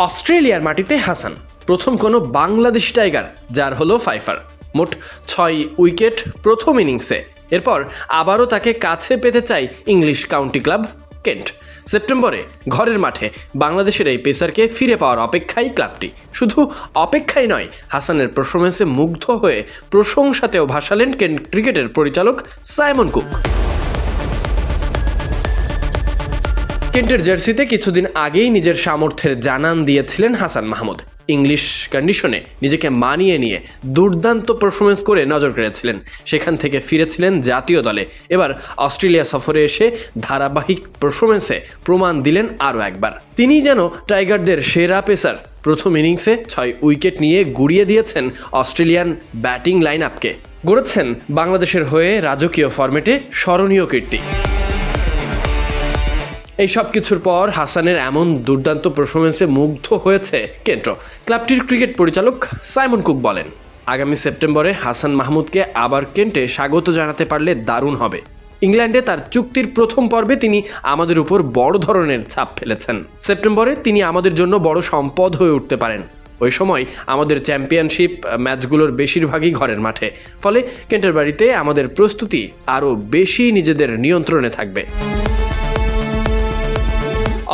অস্ট্রেলিয়ার মাটিতে হাসান প্রথম কোনো বাংলাদেশি টাইগার যার হলো ফাইফার। মোট 6 উইকেট প্রথম ইনিংসে। এরপর আবারও তাকে কাছে পেতে চায় ইংলিশ কাউন্টি ক্লাব কেন্ট। সেপ্টেম্বরে ঘরের মাঠে বাংলাদেশের এই পেসারকে ফিরে পাওয়ার অপেক্ষায় ক্লাবটি। শুধু অপেক্ষাই নয়, হাসানের পারফরম্যান্সে মুগ্ধ হয়ে প্রশংসাতেও ভাসালেন কেন্ট ক্রিকেটের পরিচালক সাইমন কুক। কেন্টের জার্সিতে কিছুদিন আগেই নিজের সামর্থ্যের জানান দিয়েছিলেন হাসান মাহমুদ। ইংলিশ কন্ডিশনে নিজেকে মানিয়ে নিয়ে দুর্দান্ত পারফরমেন্স করে নজর কেড়েছিলেন। সেখান থেকে ফিরেছিলেন জাতীয় দলে। এবার অস্ট্রেলিয়া সফরে এসে ধারাবাহিক পারফরমেন্সে প্রমাণ দিলেন আরও একবার। তিনিই যেন টাইগারদের সেরা পেসার। প্রথম ইনিংসে 6 উইকেট নিয়ে গুড়িয়ে দিয়েছেন অস্ট্রেলিয়ান ব্যাটিং লাইন আপকে। গড়েছেন বাংলাদেশের হয়ে রাজকীয় ফরম্যাটে স্মরণীয় কীর্তি। এই সব কিছুর পর হাসানের এমন দুর্দান্ত পারফরমেন্সে মুগ্ধ হয়েছে কেন্ট। ক্লাবটির ক্রিকেট পরিচালক সাইমন কুক বলেন, আগামী সেপ্টেম্বরে হাসান মাহমুদকে আবার কেন্টে স্বাগত জানাতে পারলে দারুণ হবে। ইংল্যান্ডে তার চুক্তির প্রথম পর্বে তিনি আমাদের উপর বড় ধরনের ছাপ ফেলেছেন। সেপ্টেম্বরে তিনি আমাদের জন্য বড় সম্পদ হয়ে উঠতে পারেন। ওই সময় আমাদের চ্যাম্পিয়নশিপ ম্যাচগুলোর বেশিরভাগই ঘরের মাঠে। ফলে কেন্টের বাড়িতে আমাদের প্রস্তুতি আরও বেশি নিজেদের নিয়ন্ত্রণে থাকবে।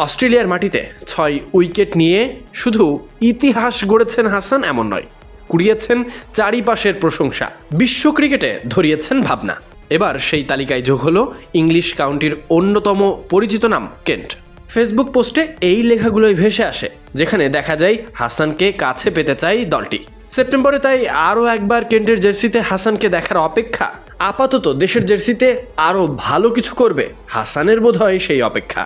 অস্ট্রেলিয়ার মাটিতে 6 উইকেট নিয়ে শুধু ইতিহাস গড়েছেন হাসান এমন নয়, কুড়িয়েছেন চারিপাশের প্রশংসা। বিশ্ব ক্রিকেটে ধরিয়েছেন ভাবনা। এবার সেই তালিকায় যোগ হলো ইংলিশ কাউন্টির অন্যতম পরিচিত নাম কেন্ট। ফেসবুক পোস্টে এই লেখাগুলোই ভেসে আসে, যেখানে দেখা যায় হাসানকে কাছে পেতে চাই দলটি। সেপ্টেম্বরে তাই আরও একবার কেন্টের জার্সিতে হাসানকে দেখার অপেক্ষা। আপাতত দেশের জার্সিতে আরও ভালো কিছু করবে হাসানের বোধহয় সেই অপেক্ষা।